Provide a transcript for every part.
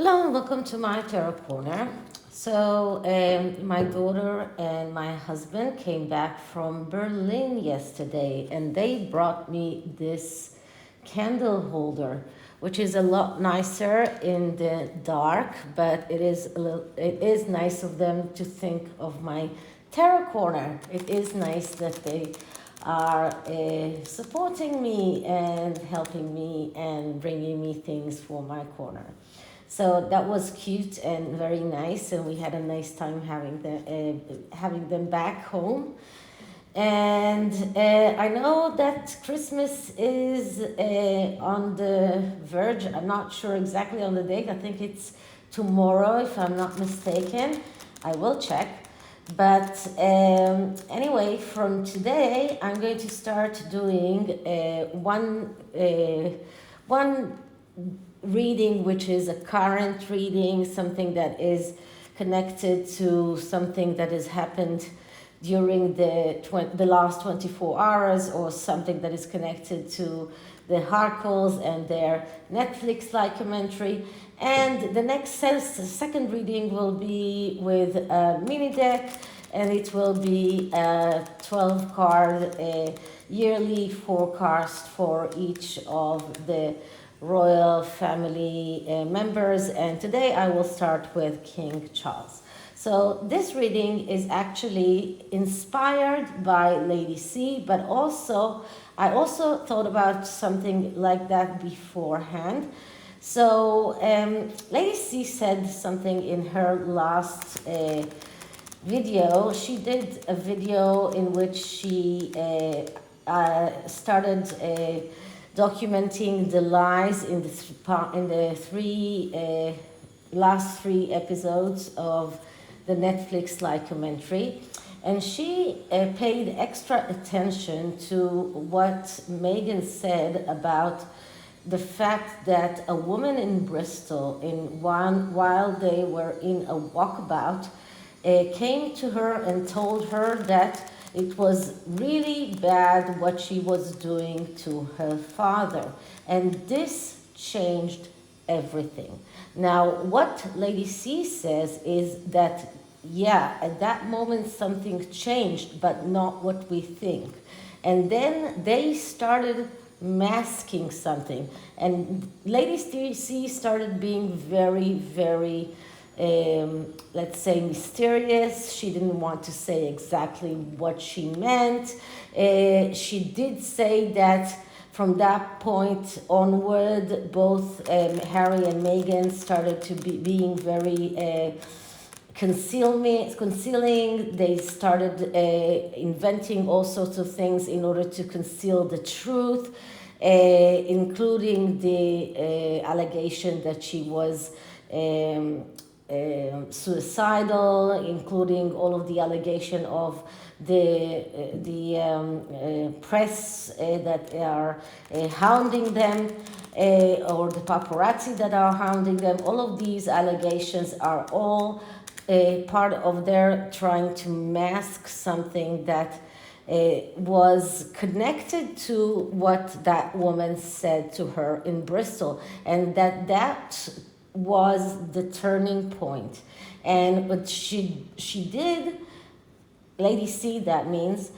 Hello and welcome to my tarot corner. So, my daughter and my husband came back from Berlin yesterday, and they brought me this candle holder, which is a lot nicer in the dark, but it is nice of them to think of my tarot corner. It is nice that they are supporting me and helping me and bringing me things for my corner. So that was cute and very nice, and we had a nice time having them back home. And I know that Christmas is on the verge. I'm not sure exactly on the date. I think it's tomorrow, if I'm not mistaken. I will check. But anyway, from today, I'm going to start doing one reading, which is a current reading, something that is connected to something that has happened during the last 24 hours, or something that is connected to the Harkles and their Netflix documentary. And the next second reading will be with a mini deck, and it will be a 12 card yearly forecast for each of the royal family members. And today I will start with King Charles. So this reading is actually inspired by Lady C, but I also thought about something like that beforehand. So Lady C said something in her last video. She did a video in which she started documenting the lies in the last three episodes of the Netflix documentary. And she paid extra attention to what Meghan said about the fact that a woman in Bristol, while they were in a walkabout, came to her and told her that it was really bad what she was doing to her father. And this changed everything. Now, what Lady C says is that, yeah, at that moment something changed, but not what we think. And then they started masking something. And Lady C started being very, very let's say mysterious. She didn't want to say exactly what she meant. She did say that from that point onward, both Harry and Meghan started to be being very concealing. They started inventing all sorts of things in order to conceal the truth, including the allegation that she was suicidal, including all of the allegation of the press that are hounding them, or the paparazzi that are hounding them. All of these allegations are all part of their trying to mask something that was connected to what that woman said to her in Bristol, and that was the turning point. And what she did, Lady C, that means,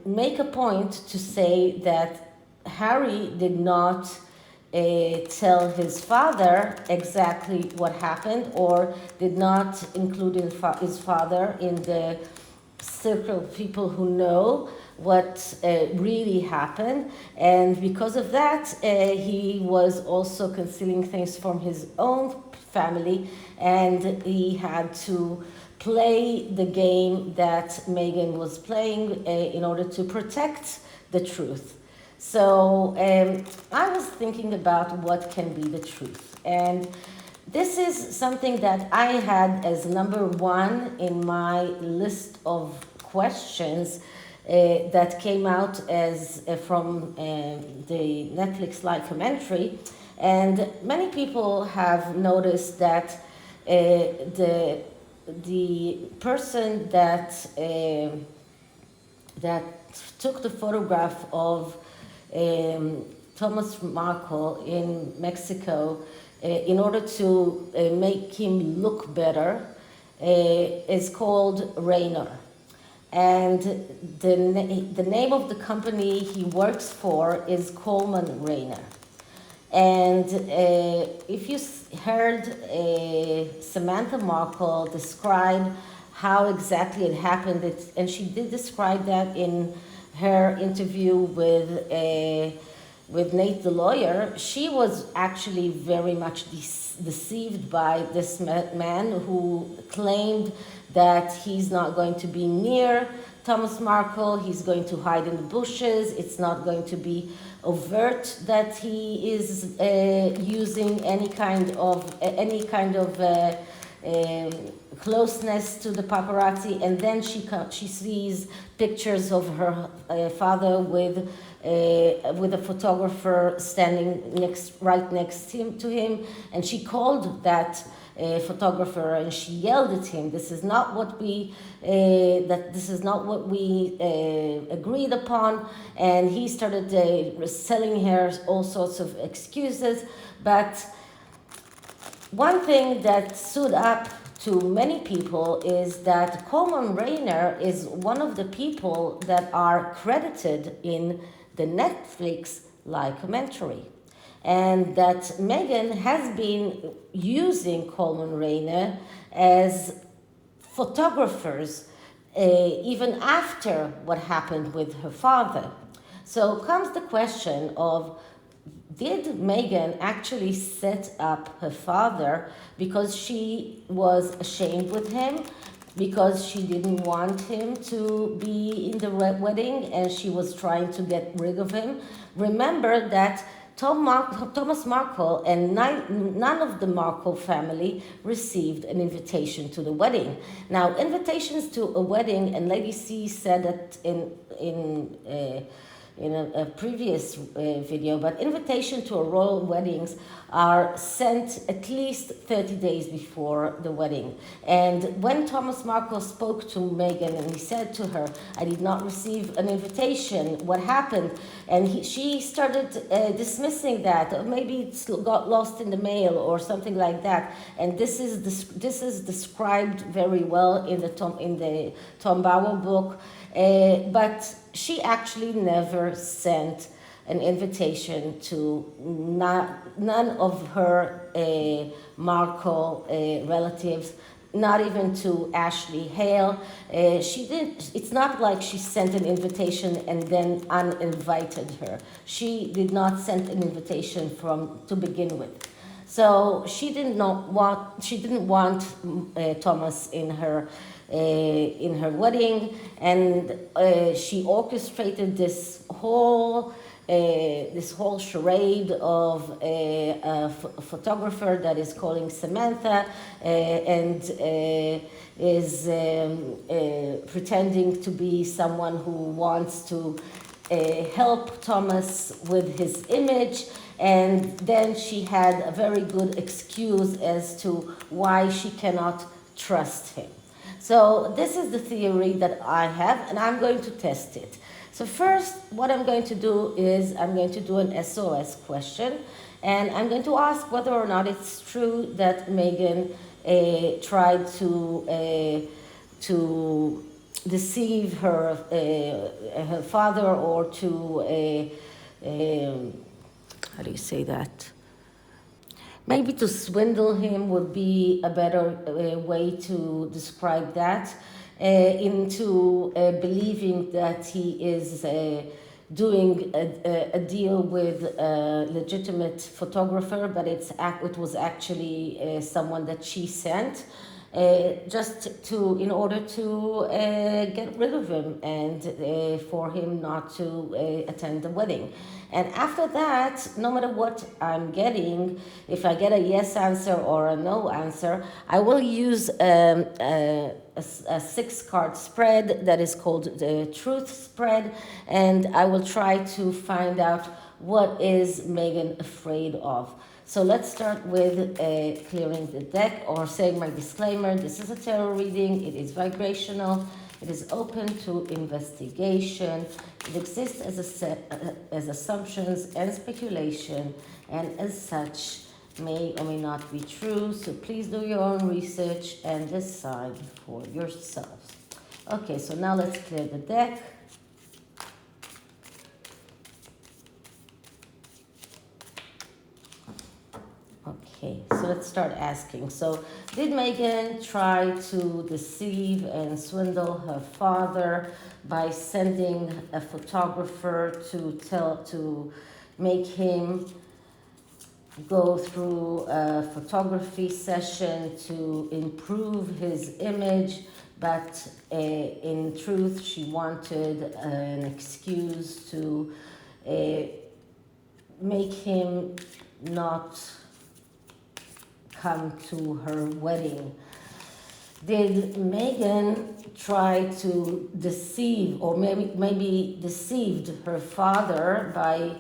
make a point to say that Harry did not tell his father exactly what happened, or did not include his father in the circle of people who know what really happened. And because of that, he was also concealing things from his own family, and he had to play the game that Meghan was playing in order to protect the truth. So I was thinking about what can be the truth. And this is something that I had as number one in my list of questions that came out as from the Netflix documentary. And many people have noticed that the person that took the photograph of Thomas Markle in Mexico in order to make him look better, is called Rayner. And the name of the company he works for is Coleman Rayner. And if you heard Samantha Markle describe how exactly it happened, and she did describe that in her interview with Nate the lawyer, she was actually very much deceived by this man who claimed that he's not going to be near Thomas Markle, he's going to hide in the bushes, it's not going to be overt that he is using any kind of closeness to the paparazzi. And then she sees pictures of her father with a photographer standing right next to him, and she called that photographer and she yelled at him, "This is not what we agreed upon." And he started selling her all sorts of excuses. But one thing that stood up to many people is that Coleman Rayner is one of the people that are credited in the Netflix documentary, and that Meghan has been using Coleman Rayner as photographers even after what happened with her father. So comes the question of, did Meghan actually set up her father because she was ashamed with him, because she didn't want him to be in the wedding and she was trying to get rid of him? Remember that Thomas Markle and none of the Markle family received an invitation to the wedding. Now, invitations to a wedding, and Lady C said that in a previous video, but invitation to a royal weddings are sent at least 30 days before the wedding. And when Thomas Markle spoke to Meghan and he said to her, "I did not receive an invitation, what happened?" And she started dismissing that, or maybe it got lost in the mail or something like that. And this is described very well in the Tom Bauer book. But she actually never sent an invitation to none of her Markle relatives, not even to Ashley Hale. She did. It's not like she sent an invitation and then uninvited her. She did not send an invitation to begin with. So she didn't want Thomas in her wedding, and she orchestrated this whole charade of a photographer that is calling Samantha and is pretending to be someone who wants to help Thomas with his image. And then she had a very good excuse as to why she cannot trust him. So this is the theory that I have, and I'm going to test it. So first, what I'm going to do is I'm going to do an SOS question, and I'm going to ask whether or not it's true that Meghan tried to deceive her father, or to how do you say that? Maybe to swindle him would be a better way to describe that, into believing that he is doing a deal with a legitimate photographer, but it was actually someone that she sent, in order to get rid of him and for him not to attend the wedding. And after that, no matter what I'm getting, if I get a yes answer or a no answer, I will use a 6-card spread that is called the truth spread, and I will try to find out what is Meghan afraid of. So let's start with clearing the deck, or saying my disclaimer. This is a tarot reading. It is vibrational. It is open to investigation. It exists as assumptions and speculation, and as such, may or may not be true, so please do your own research and decide for yourselves. Okay, so now let's clear the deck. Okay, so let's start asking. So, did Meghan try to deceive and swindle her father by sending a photographer to make him go through a photography session to improve his image, but in truth she wanted an excuse to make him not come to her wedding? Did Meghan try to deceive, or maybe deceived her father by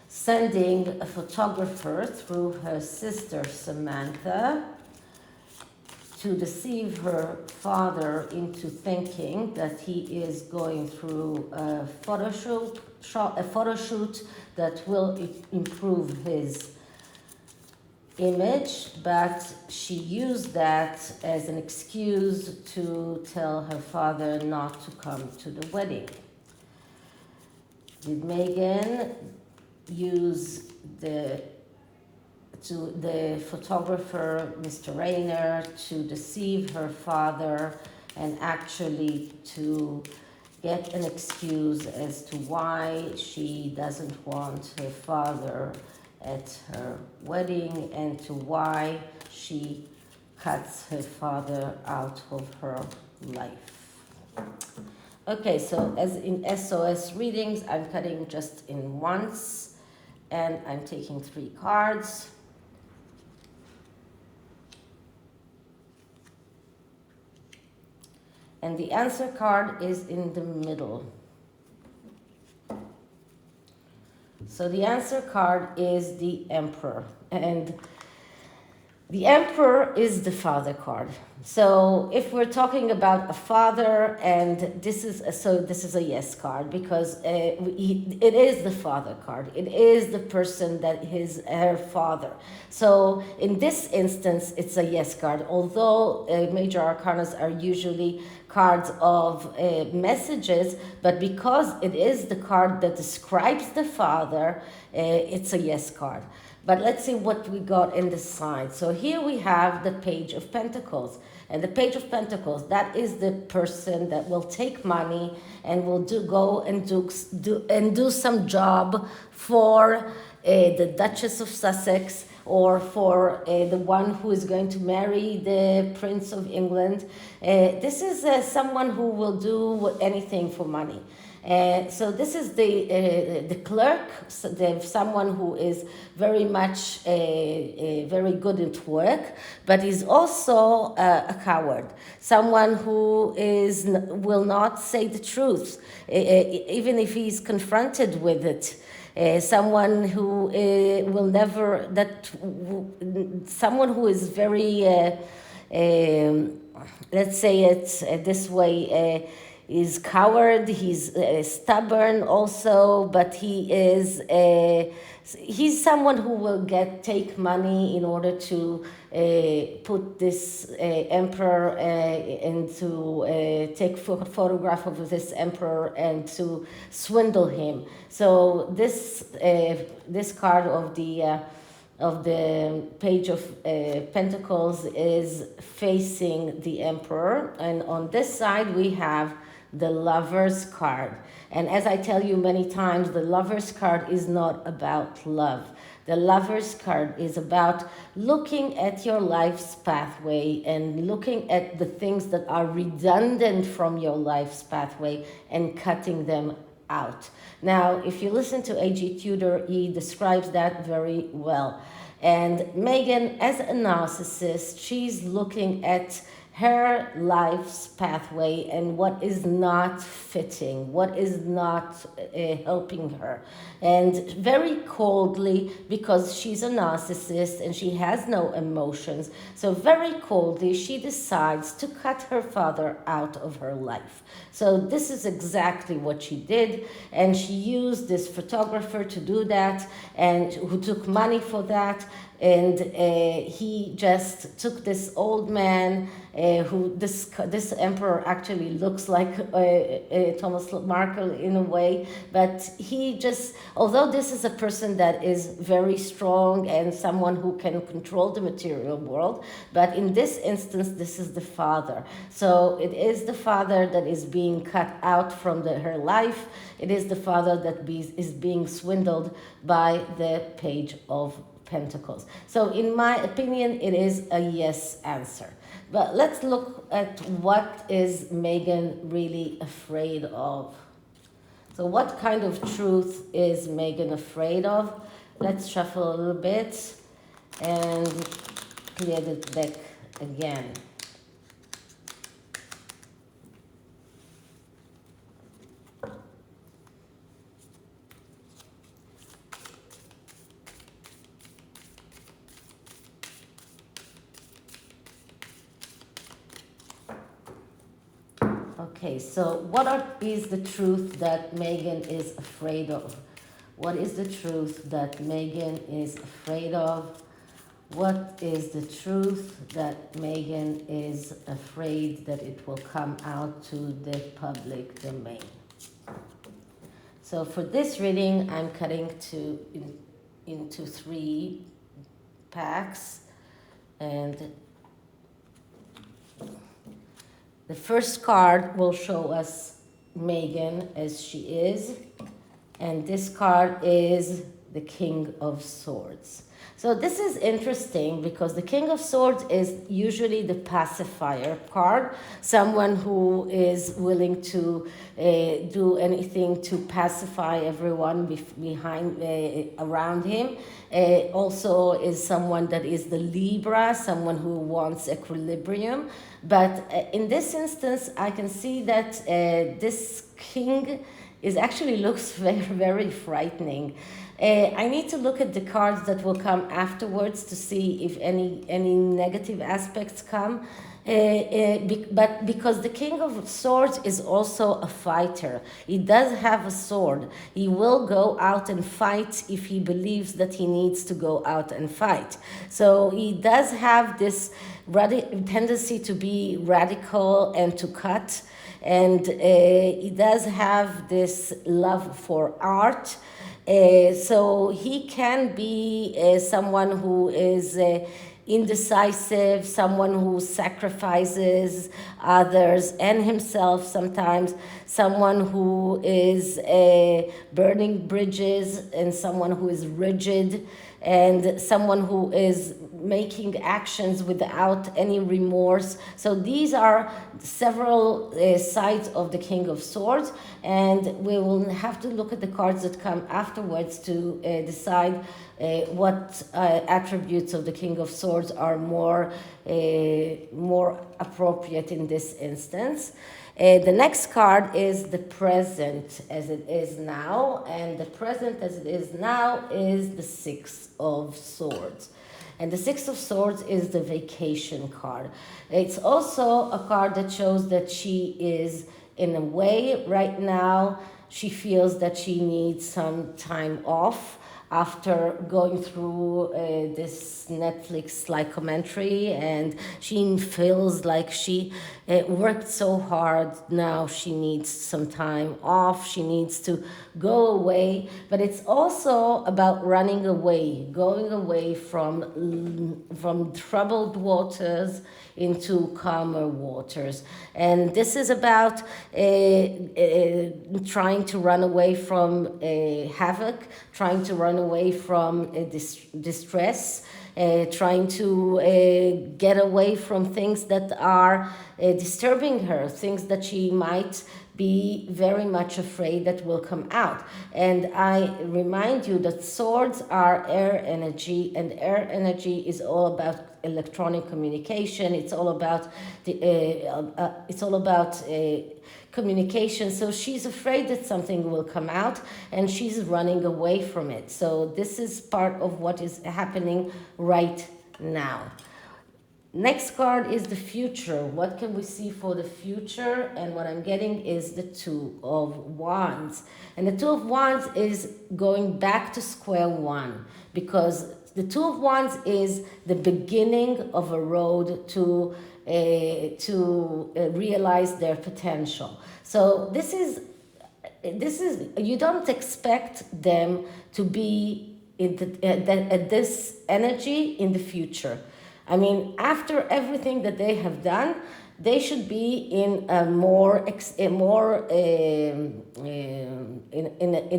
sending a photographer through her sister Samantha to deceive her father into thinking that he is going through a photo shoot that will improve his image, but she used that as an excuse to tell her father not to come to the wedding? Did Meghan use the photographer, Mr. Rayner, to deceive her father and actually to get an excuse as to why she doesn't want her father at her wedding and to why she cuts her father out of her life? Okay, so as in SOS readings, I'm cutting just in once, and I'm taking 3 cards. And the answer card is in the middle. So the answer card is the Emperor, and the Emperor is the father card. So if we're talking about a father, and this is a yes card, because it is the father card. It is the person that is her father. So in this instance, it's a yes card. Although major arcanas are usually cards of messages, but because it is the card that describes the father, it's a yes card. But let's see what we got in the side. So here we have the Page of Pentacles. And the Page of Pentacles, that is the person that will take money and will go and do some job for the Duchess of Sussex, or for the one who is going to marry the Prince of England. This is someone who will do anything for money. So this is the clerk, someone who is very much very good at work, but is also a coward, someone who will not say the truth, even if he's confronted with it. Someone who will never, someone who is very, let's say it this way, is coward, he's stubborn also, but he's someone who will take money in order to put this emperor and to take photograph of this emperor and to swindle him. So this card of the Page of Pentacles is facing the Emperor, and on this side we have the Lover's card. And as I tell you many times, the Lover's card is not about love. The Lover's card is about looking at your life's pathway and looking at the things that are redundant from your life's pathway and cutting them out. Now, if you listen to A.G. Tudor, he describes that very well. And Meghan, as a narcissist, she's looking at her life's pathway and what is not fitting, what is not helping her. And very coldly, because she's a narcissist and she has no emotions, so very coldly she decides to cut her father out of her life. So this is exactly what she did, and she used this photographer to do that, and who took money for that. and he just took this old man who this emperor actually looks like Thomas Markle in a way, but he just, although this is a person that is very strong and someone who can control the material world, but in this instance this is the father. So it is the father that is being cut out from her life. It is the father that is being swindled by the Page of Pentacles. So in my opinion, it is a yes answer. But let's look at what is Meghan really afraid of. So what kind of truth is Meghan afraid of? Let's shuffle a little bit and clear the deck again. Okay, so what is the truth that Meghan is afraid of? What is the truth that Meghan is afraid of? What is the truth that Meghan is afraid that it will come out to the public domain? So for this reading, I'm cutting into 3 packs, and the first card will show us Meghan as she is, and this card is the King of Swords. So this is interesting because the King of Swords is usually the pacifier card, someone who is willing to do anything to pacify everyone behind around him. Also is someone that is the Libra, someone who wants equilibrium. But in this instance, I can see that this king actually looks very, very frightening. I need to look at the cards that will come afterwards to see if any negative aspects come. But because the King of Swords is also a fighter, he does have a sword. He will go out and fight if he believes that he needs to go out and fight. So he does have this tendency to be radical and to cut. And he does have this love for art. So he can be someone who is indecisive, someone who sacrifices others and himself sometimes, someone who is burning bridges, and someone who is rigid, and someone who is making actions without any remorse. So these are several sides of the King of Swords, and we will have to look at the cards that come afterwards to decide what attributes of the King of Swords are more appropriate in this instance. The next card is the present as it is now, and the present as it is now is the Six of Swords. And the Six of Swords is the vacation card. It's also a card that shows that she is, in a way, right now, she feels that she needs some time off after going through this Netflix-like commentary, and she feels like she worked so hard. Now she needs some time off. She needs to go away, but it's also about running away, going away from troubled waters into calmer waters. And this is about trying to run away from havoc, trying to run away from distress, trying to get away from things that are disturbing her, things that she might be very much afraid that will come out. And I remind you that swords are air energy, and air energy is all about electronic communication. It's all about communication. So she's afraid that something will come out, and she's running away from it. So this is part of what is happening right now. Next card is the future. What can we see for the future? And what I'm getting is the Two of Wands. And the Two of Wands is going back to square one, because the Two of Wands is the beginning of a road to realize their potential. So this is you don't expect them to be at this energy in the future. I mean, after everything that they have done, they should be in a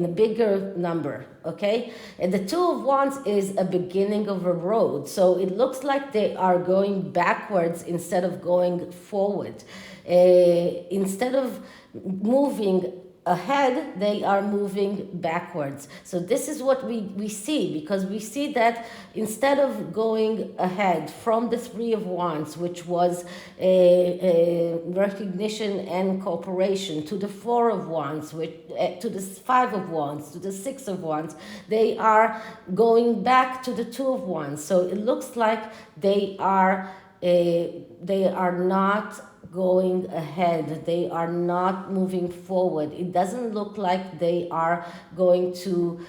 bigger number. Okay, and the Two of Wands is a beginning of a road, so it looks like they are going backwards instead of going forward. Instead of moving ahead, they are moving backwards. So this is what we see, because we see that instead of going ahead from the Three of Wands, which was a recognition and cooperation, to the Four of Wands, to the Five of Wands, to the Six of Wands, they are going back to the Two of Wands. So it looks like they are not going ahead, they are not moving forward. It doesn't look like they are going to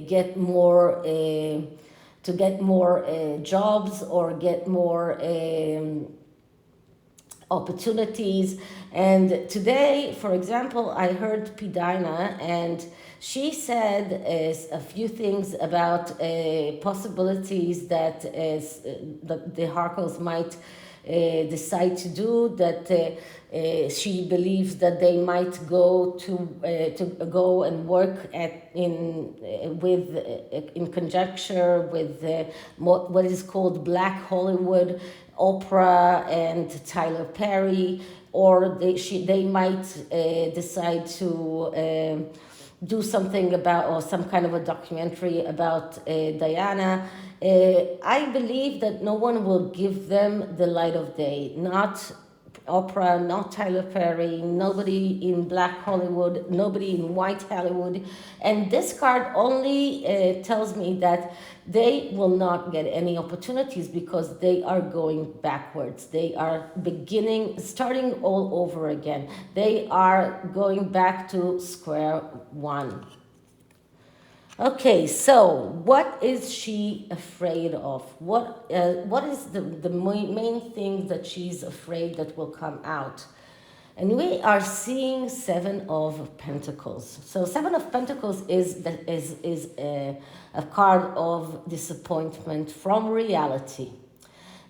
get more jobs or get more opportunities. And today, for example, I heard Pidina, and she said a few things about possibilities that the Harkles might decide to do, that she believes that they might go go and work in conjecture with what is called Black Hollywood, Oprah and Tyler Perry, or they might decide to do something about, or some kind of a documentary about Diana. I believe that no one will give them the light of day. Not Oprah, not Tyler Perry, nobody in Black Hollywood, nobody in White Hollywood. And this card only tells me that they will not get any opportunities because they are going backwards. They are starting all over again. They are going back to square one. Okay, so what is she afraid of? What is the main thing that she's afraid that will come out? And we are seeing Seven of Pentacles. So Seven of Pentacles is a card of disappointment from reality.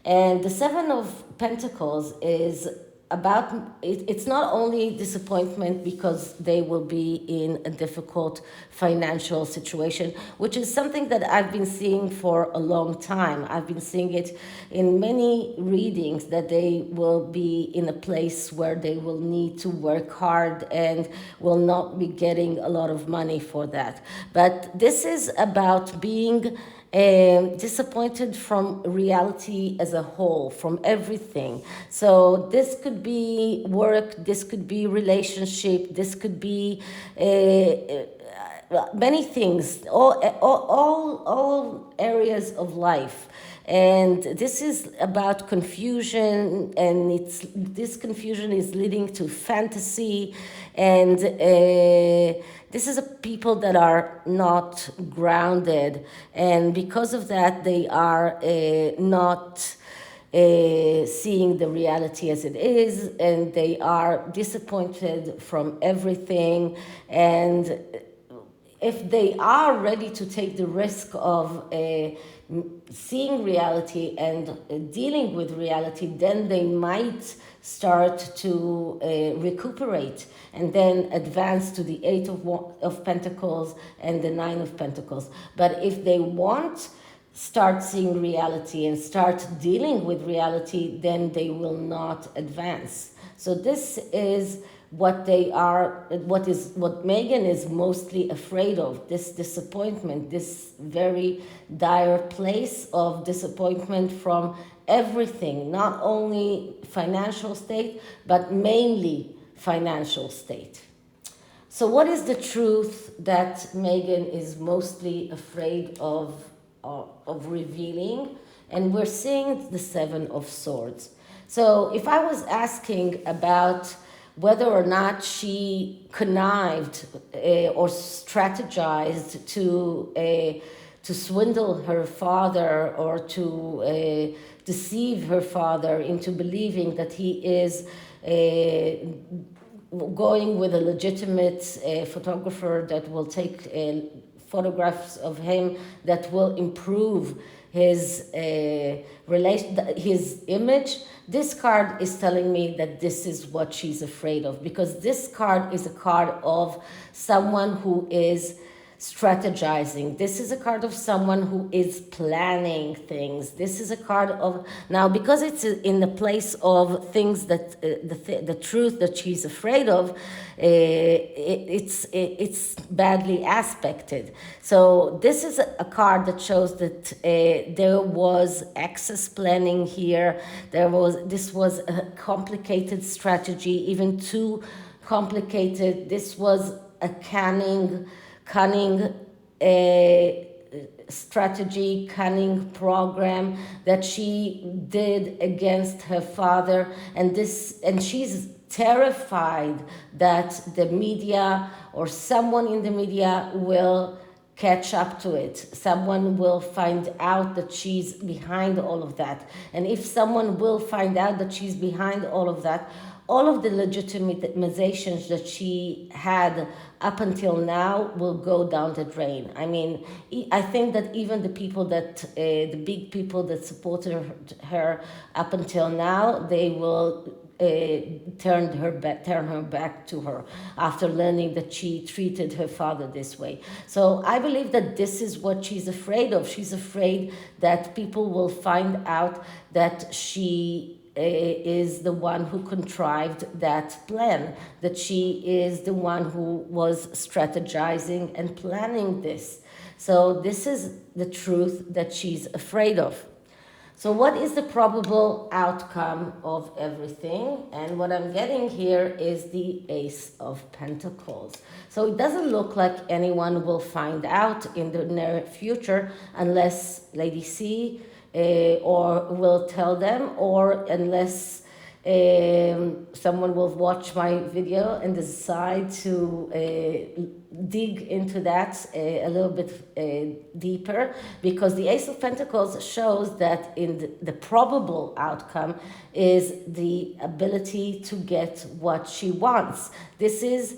And the Seven of Pentacles is about, it's not only disappointment because they will be in a difficult financial situation, which is something that I've been seeing for a long time. I've been seeing it in many readings, that they will be in a place where they will need to work hard and will not be getting a lot of money for that. But this is about being disappointed from reality as a whole, from everything. So this could be work, this could be relationship, this could be many things, all areas of life. And this is about confusion, and this confusion is leading to fantasy, and this is a people that are not grounded, and because of that they are not seeing the reality as it is, and they are disappointed from everything. And if they are ready to take the risk of seeing reality and dealing with reality, then they might start to recuperate and then advance to the Eight of Pentacles and the Nine of Pentacles. But if they won't start seeing reality and start dealing with reality, then they will not advance. So this is what they are, what Meghan is mostly afraid of, this disappointment, this very dire place of disappointment from everything, not only financial state, but mainly financial state. So what is the truth that Meghan is mostly afraid of revealing? And we're seeing the Seven of Swords. So if I was asking about whether or not she connived or strategized to to swindle her father or to deceive her father into believing that he is going with a legitimate photographer that will take photographs of him that will improve his his image. This card is telling me that this is what she's afraid of, because this card is a card of someone who is strategizing. This is a card of someone who is planning things. This is a card of, now because it's in the place of things that the truth that she's afraid of, it's badly aspected. So this is a card that shows that there was excess planning here. This was a complicated strategy, even too complicated. This was a cunning strategy, cunning program that she did against her father, and she's terrified that the media or someone in the media will catch up to it. Someone will find out that she's behind all of that. And if someone will find out that she's behind all of that, all of the legitimizations that she had up until now will go down the drain. I mean, I think that even the people that, the big people that supported her up until now, they will turn her back to her after learning that she treated her father this way. So I believe that this is what she's afraid of. She's afraid that people will find out that she is the one who contrived that plan, that she is the one who was strategizing and planning this. So this is the truth that she's afraid of. So what is the probable outcome of everything? And what I'm getting here is the Ace of Pentacles. So it doesn't look like anyone will find out in the near future unless Lady C or will tell them, or unless someone will watch my video and decide to dig into that a little bit deeper, because the Ace of Pentacles shows that in the probable outcome is the ability to get what she wants. This is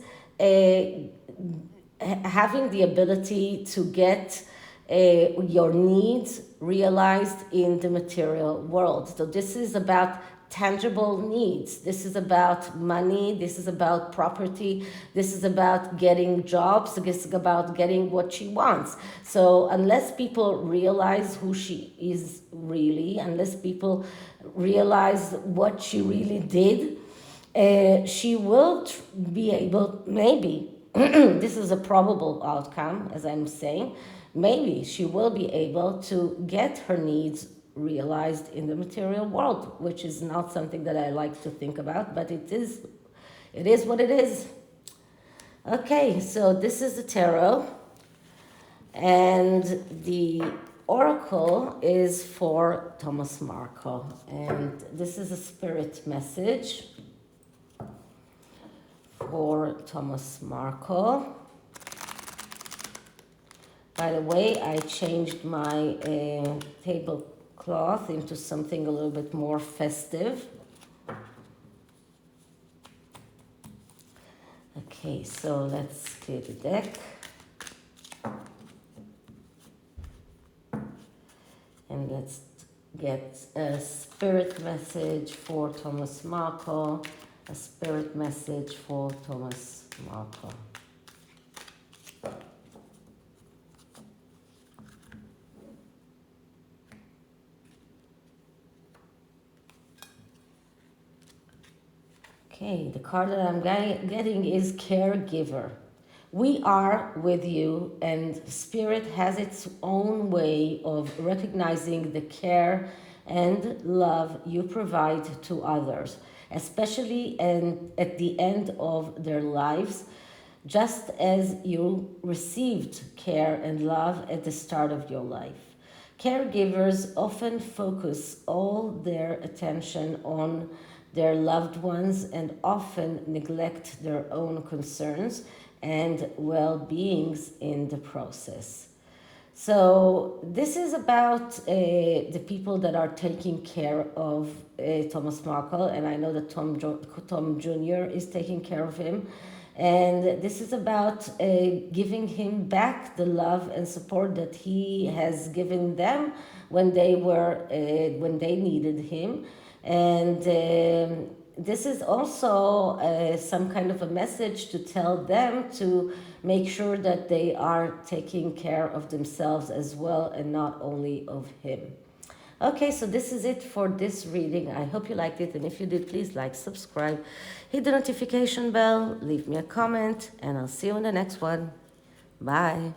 having the ability to get your needs realized in the material world. So this is about tangible needs. This is about money. This is about property. This is about getting jobs. This is about getting what she wants. So unless people realize who she is really, unless people realize what she really did, she will be able, maybe, this is a probable outcome, as I'm saying, maybe she will be able to get her needs realized in the material world, which is not something that I like to think about, but it is what it is. Okay, so this is the tarot, and the oracle is for Thomas Markle, and this is a spirit message for Thomas Markle. By the way, I changed my tablecloth into something a little bit more festive. Okay, so let's clear the deck. And let's get a spirit message for Thomas Markle. A spirit message for Thomas Markle. Okay, the card that I'm getting is Caregiver. We are with you, and Spirit has its own way of recognizing the care and love you provide to others, especially at the end of their lives, just as you received care and love at the start of your life. Caregivers often focus all their attention on their loved ones and often neglect their own concerns and well-beings in the process. So this is about the people that are taking care of Thomas Markle, and I know that Tom Jr. is taking care of him. And this is about giving him back the love and support that he has given them when they needed him. And this is also some kind of a message to tell them to make sure that they are taking care of themselves as well and not only of him. Okay, so this is it for this reading. I hope you liked it, and if you did, please like, subscribe, hit the notification bell, leave me a comment, and I'll see you in the next one. Bye.